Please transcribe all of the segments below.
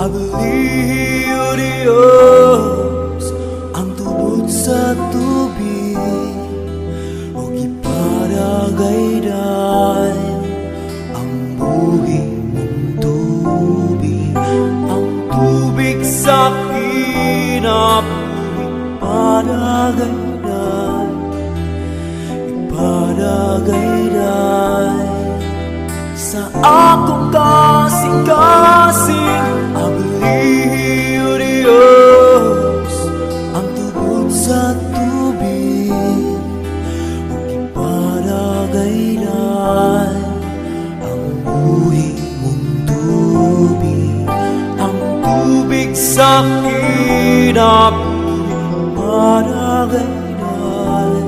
Aglio Diyos ang tubod sa tubig o iparagayday ang buhing mong tubig, ang tubig sa kinabuhi iparagayday, iparagayday sa akong kasing-kasing. Aglio Diyos ang tubod sa tubig o iparagayday ang buhing mong tubig, ang tubig sa kinabuhi iparagayday,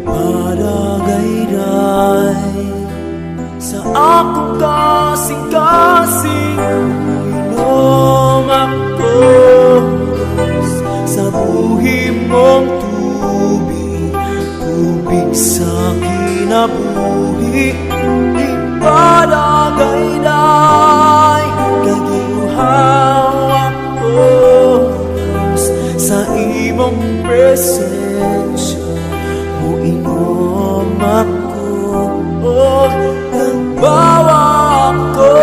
iparagayday sa akong kasing-kasing. Inom ako sa buhing mong tubig, tubig sa kinabuhi iparagayday. Kagiuhaw ako sa imong presensya, o inom ako nagbawa ako.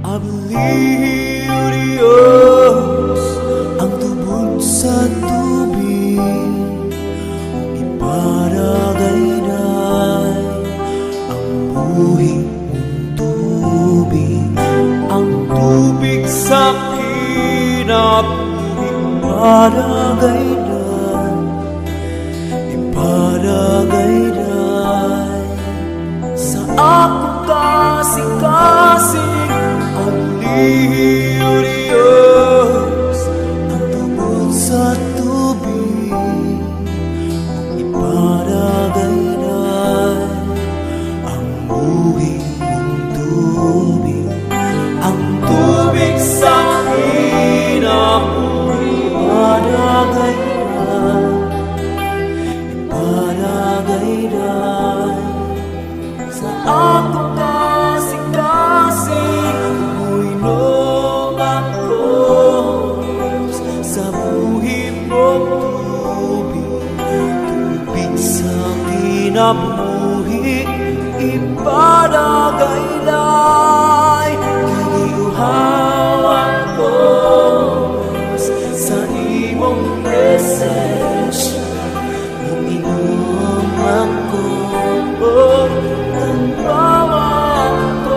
Aglio Diyos ang tubod sa tubig o iparagayday ang buhing mong tubig, ang tubig sa kinabuhi iparagayday, iparagayday sa akong kasing-kasing. Aglio Diyos ang tubod sa tubig o iparagayday ang buhing mong tubig, ang tubig sa kinabuhi iparagayday, iparagayday sa akong kasing-kasing. Inom ako sa buhing mong tubig, tubig sa kinabuhi iparagayday. Kagiuhaw ako sa imong presensya, inom ako nagbawa ako.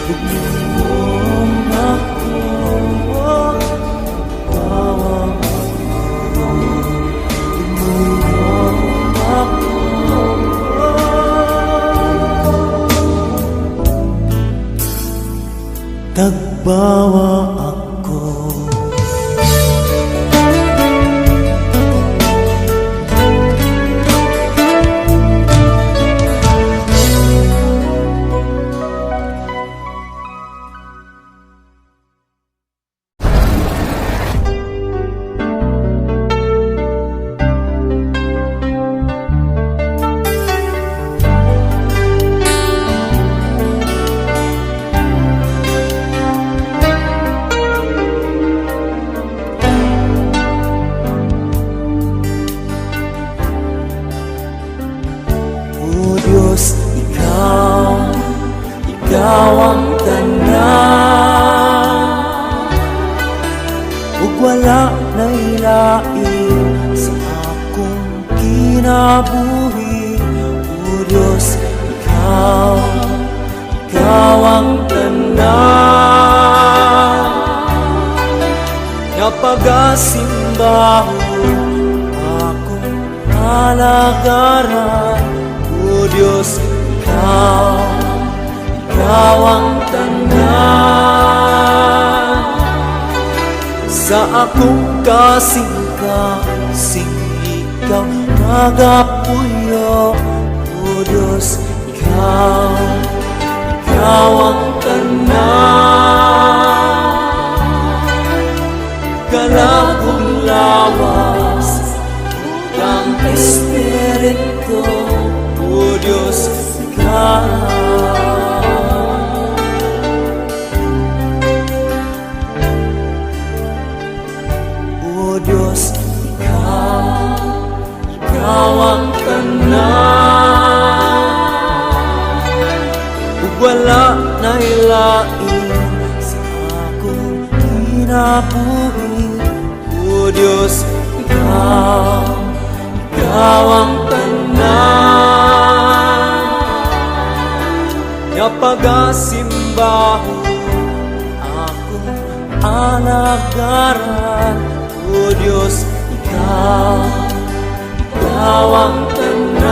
Ignong ako, bawang ako, ignong ako. Tagbawa ako. Diyos, ikaw ang tanan, ug wala na ilain sa akong kinabuhi. O Diyos, ikaw ang tanan, nga pagasimbaon akong halagaran. O Diyos, ikaw ang tanan, sa akong kasing-kasing ikaw magapuyo. O Diyos, ikaw ang tanan, kalagong lawas ng Espiritu. O Diyos, O Diyos, ikaw ang tanan, ug wala na ilain sa akong kinabuhi. O Diyos, ikaw ang tanan, nga pagasimbaon akong alagaran. O Diyos, ikaw ang tanan,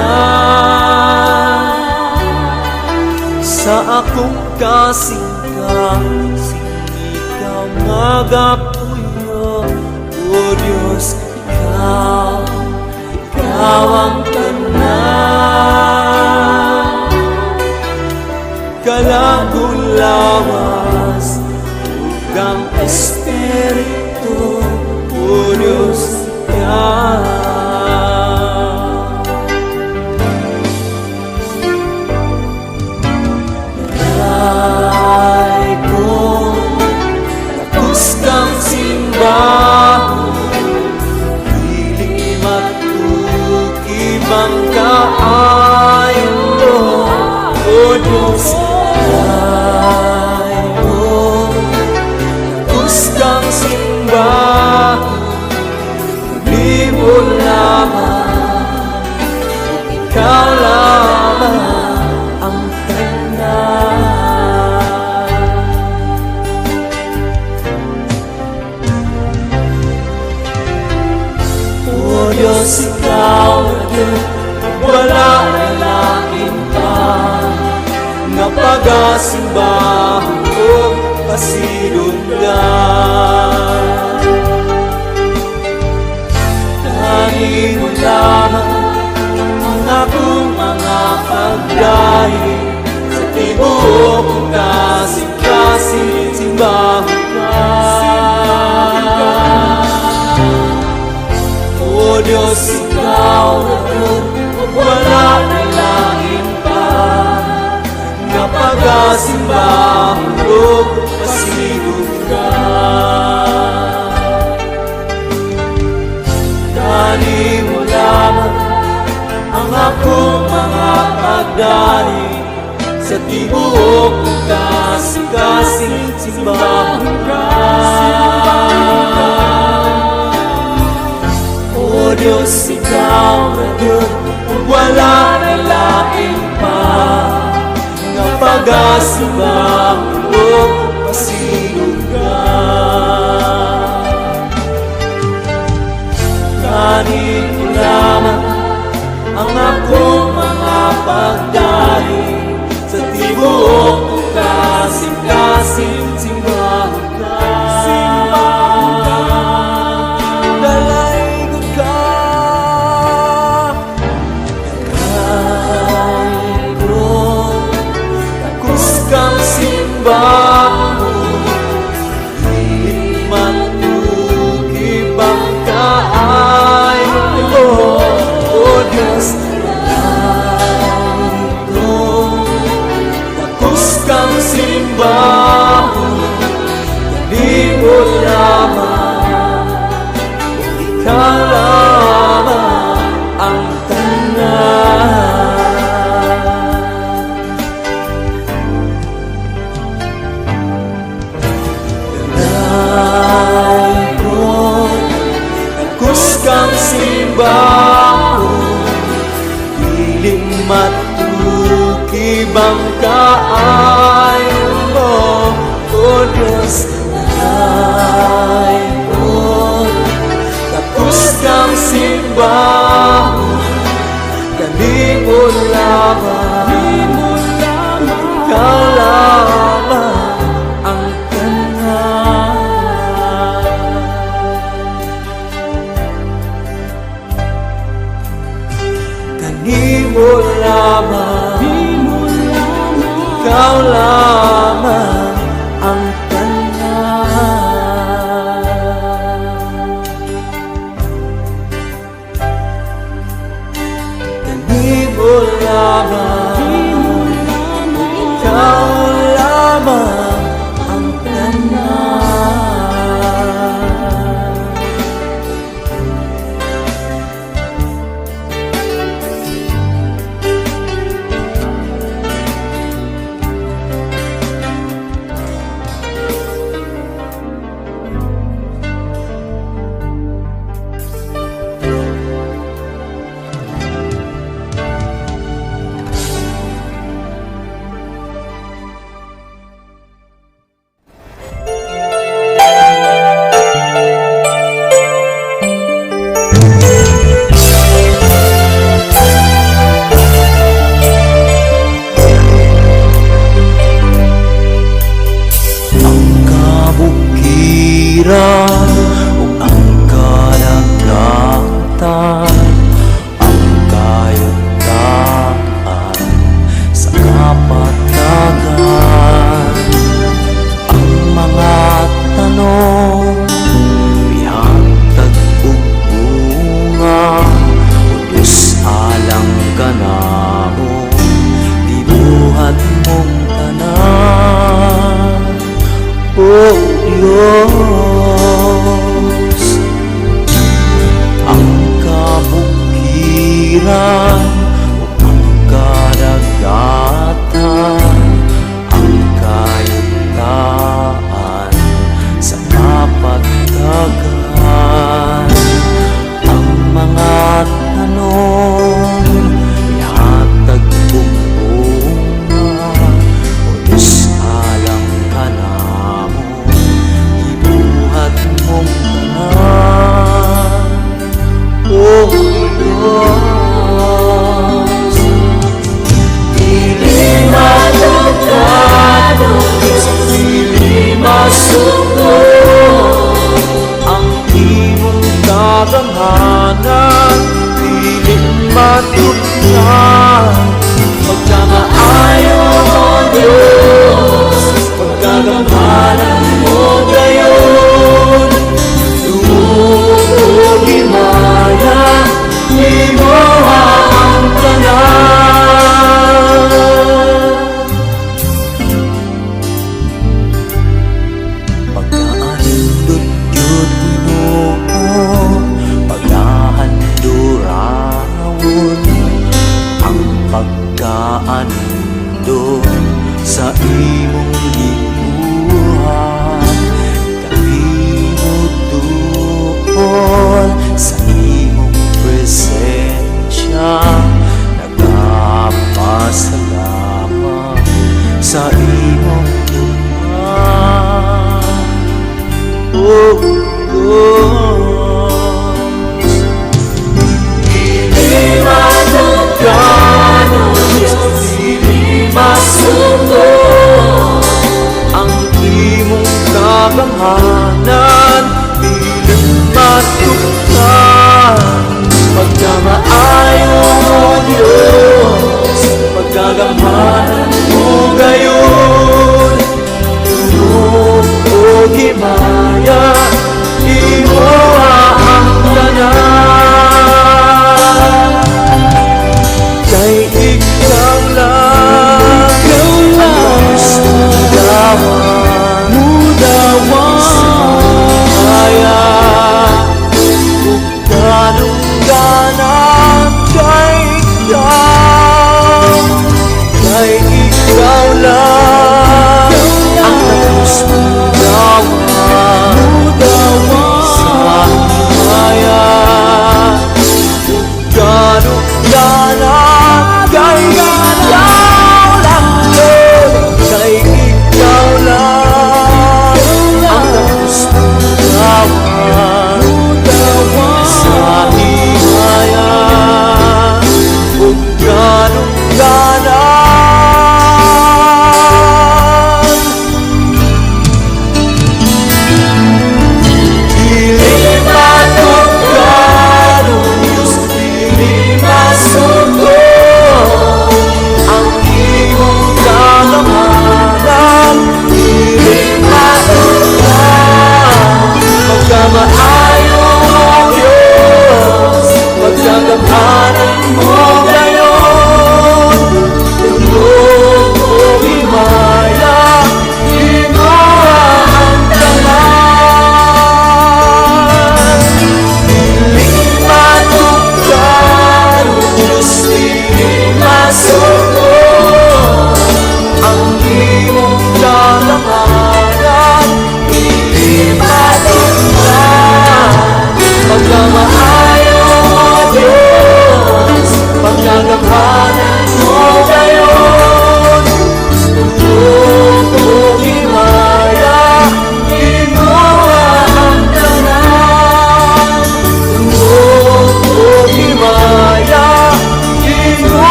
sa akong kasing-kasing ikaw magapuyo. O Diyos, ikaw ang tanan, kalagong lawas ng Espiritu. O Diyos, Dalay ko tapos kang simbahon, piling matugibang kaayon mo. O Diyos, dalay ko tapos kang simbahon, di mo lamang, ikaw lamang ang tanan. O Diyos, ikaw na wala na lain pa, nga pagasimbahan o pasinundan. Dahil mo lamang ang akong mga pagdahi, sa tibuok kong kasing-kasing simbahan ka. O Diyos, ikaw na wala na lain pa, nga pagasimbahan o pasinundan. Dahil mo lamang ang akong mga pagdari, sa tibuok kong kasing-kasing simbahan ka. O Diyos, ikaw na Diyos, wala na lain pa, nga pagasimbahan simbahan, pilit matukib ang kaayon mo, O Diyos na narito. Takus kang simbahan, galing mo lamang, ikaw lamang ang tanan. Narito, takus kang simbahan, piling matukib ang kaayon mo, O Diyos na narito. Takus kang simbahan, galing mo lamang, ikaw lamang ang tanan. Galing mo lamang, ikaw lamang ang tanan. Galing mo lamang, ikaw lamang ang tanan. Kabukiran o ang kalagatan, ang kayutaan sa kapatagan, ang mga tanong ihatag bunga, o Diyos alang ka na mo, dibuhat mong tanan, O Diyos. Ang kabukiran o ang kadagatan, ang kayutaan sa kapatagan, ang mga tanong ihatag bunga, O Diyos alang ka na mo, ibuhat mong tanan, O Diyos. Dili matugkad, dili masuko ang imong kagamhanan, dili matugkad pagkamaayo, O Diyos, pagkagamhanan mo gayon. Lumuhog himaya, imuha ang tanan. Pagkaandot yun Ginoo, pagkahandurawon ang pagkaandot sa imong gibuhat. Kalimot tuon sa imong presensya, nagpapasalamat sa imong tuhan, O Diyos. Dili matugkad, dili masuko ang imong kagamhanan, dili matugkad pagkamaayo, O Diyos, pagkagamhanan mo gayon.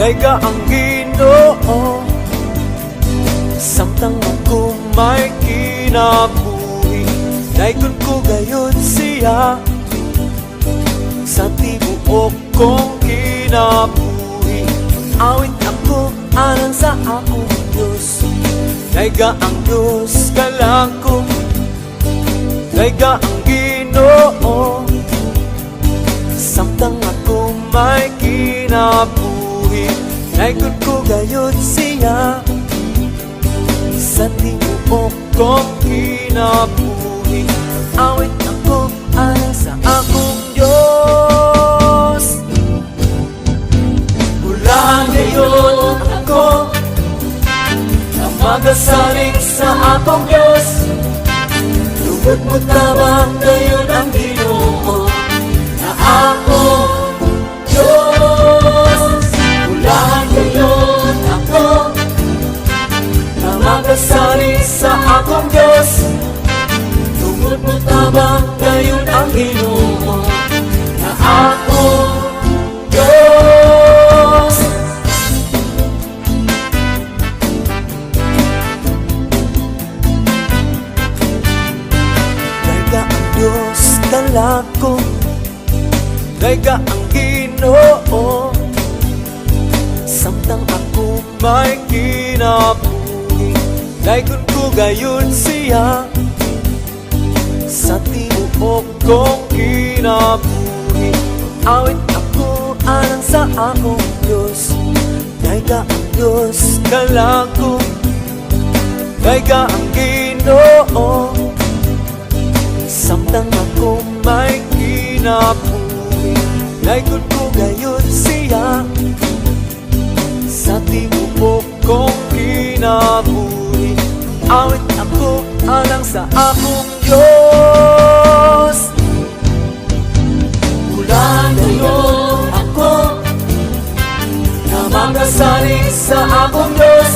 Dayga ang Ginoo, samtang ako may kinabuhi. Dayon ko gayon siya sa tibuok kong kinabuhi. Awit ako alang sa akong Diyos. Dayga ang Diyos kalangko, dayga ang Ginoo, samtang ako may kinabuhi. Dayon ko gayon siya sa tibuok kong kinabuhi. Awit ako alang sa akong Diyos. Mula ngayon ako na magasalig sa akong Diyos. Lugod mo tabang ngayon ang Ginoo na akong Diyos. Mula ngayon ako na magasalig sa akong Diyos. Lugod mo tabang ngayon ang Ginoo na akong Diyos. Dayga ang Diyos kalako, dayga ang Ginoo, samtang ako may kinabuhi. Dayon ko gayon siya sa tibuok kong kinabuhi. Awit ako alang sa akong Diyos. Dayga ang Diyos kalako, dayga ang Ginoo, samtang ako may kinabuhi. Dayon ko gayon siya sa tibuok kong kinabuhi. Awit ako alang sa akong Diyos. Mula ngayon ako na magasalig sa akong Diyos.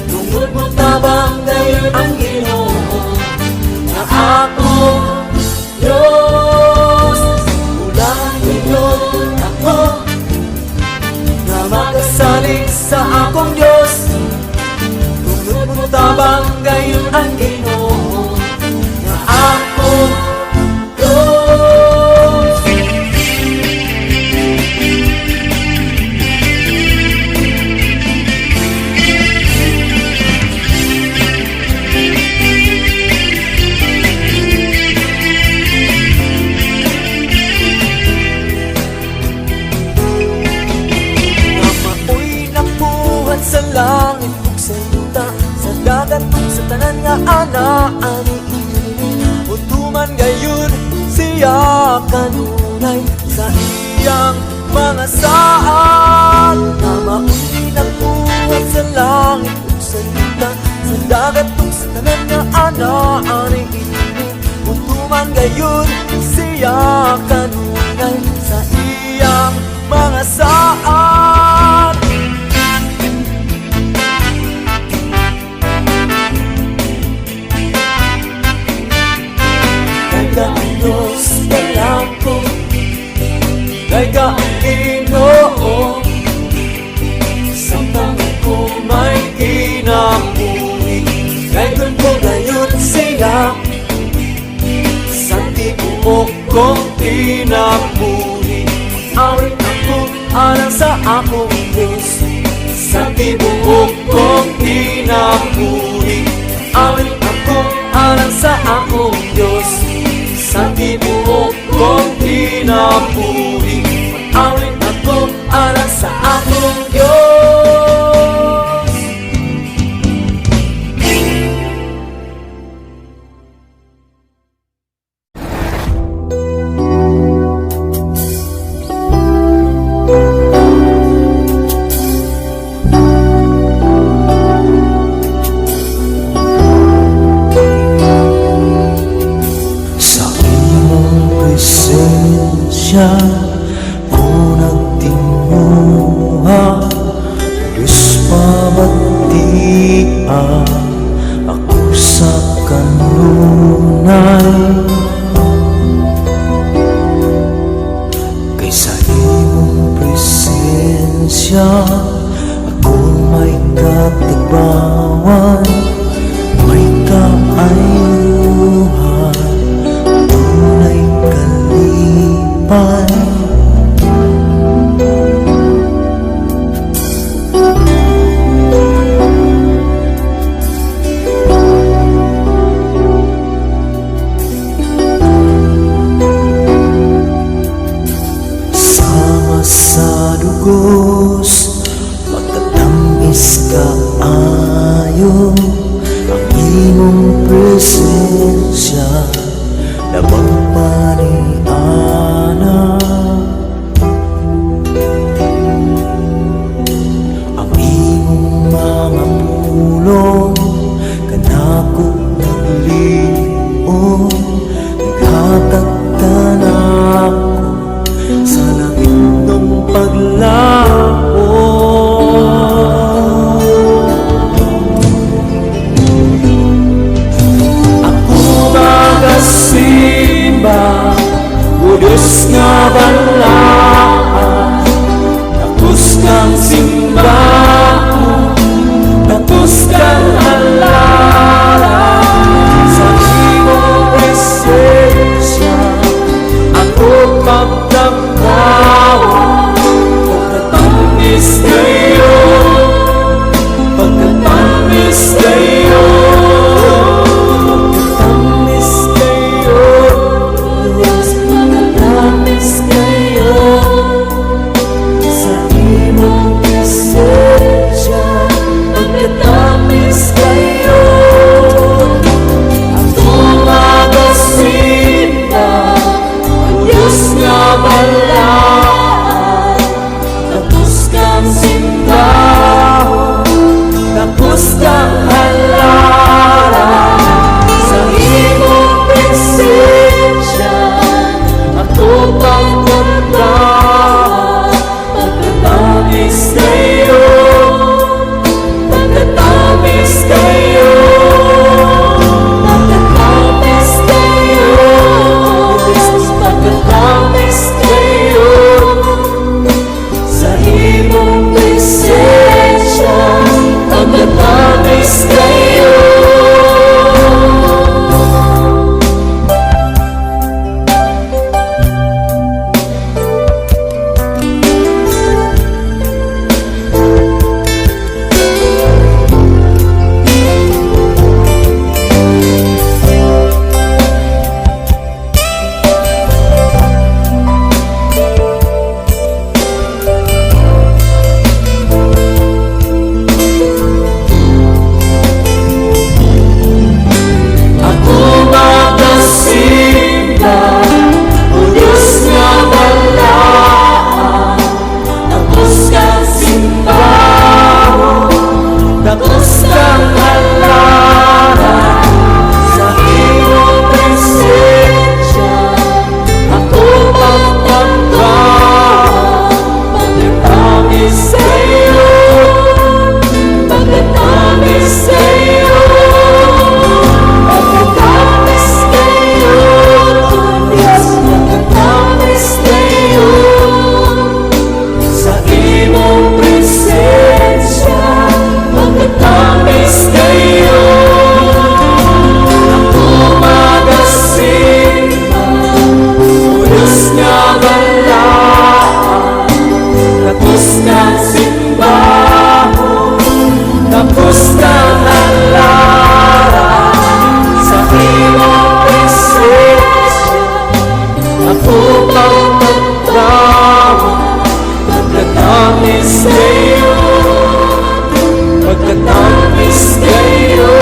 Tungod mo tabang ngayon ang Ginoo na akong Diyos. Mula ngayon ako na magasalig sa akong Diyos. Tungod mo tabang ngayon ang Ginoo na akong Diyos. Namaoy ng buhat sa langit ug sa luta, sa dagat ug sa tanan nga ana-ani. Utuman gayon siya kanunay sa iyang mga saad. Namaoy ng buhat sa langit ug sa luta, sa dagat ug sa tanan nga ana-ani. Utuman gayon siya kanunay sa iyang mga saad. Dayga ang Diyos kalangko, dayga ang Ginoo, samtang ako may kinabuhi. Dayon ko gayon siya sa tibuok kong kinabuhi. Awit ako alang sa akong Diyos, sa tibuok kong kinabuhi. Awit ako alang sa akong Diyos, sa tibuok kong kinabuhi. Awit ako alang sa akong Diyos. Sa imong presensya ko nagtinguha, Diyos pabatia ako sa kanunay. Kay sa imong presensya Sama sa dugos, pagkatamis kaayo ang imong presensya, labang paniana. Ang imong mga pulong kanako naglion, naghatag ka na sa langit ng paglapo. Ako magasimba, o Diyos nga balaan, tapos kang simbahan, tapos kang halala. Sa imong presensya ako magdamdawa, pagkatamis kayo, pagkatamis kayo, pagkatamis kayo, Diyos, pagkatamis kayo. Sa imong presensya, pagkatamis kayo. Ako magasimba, o Diyos nga balaan, tapos kang simbahon, tapos kang halala. Sa imong presensya ako pagdamdaman, pagkatamis kayo, pagkatamis kayo, pagkatamis kayo, Diyos, pagkatamis kayo. Sa imong presensya pagkatamis kayo. Ako magasimba, o Diyos nga balaan, tapos kang simbahon, tapos kang halala. Sa imong presensya ako magdamdaman, pagkatamis kayo, pagkatamis kayo, pagkatamis kayo, Diyos, pagkatamis kayo. Sa imong presensya pagkatamis kayo. Ako magasimba, o Diyos nga balaan, tapos kang simbahon, tapos kang halala. Sa imong presensya ako pagdamdaman, pagkatamis kayo, pagkatamis kayo.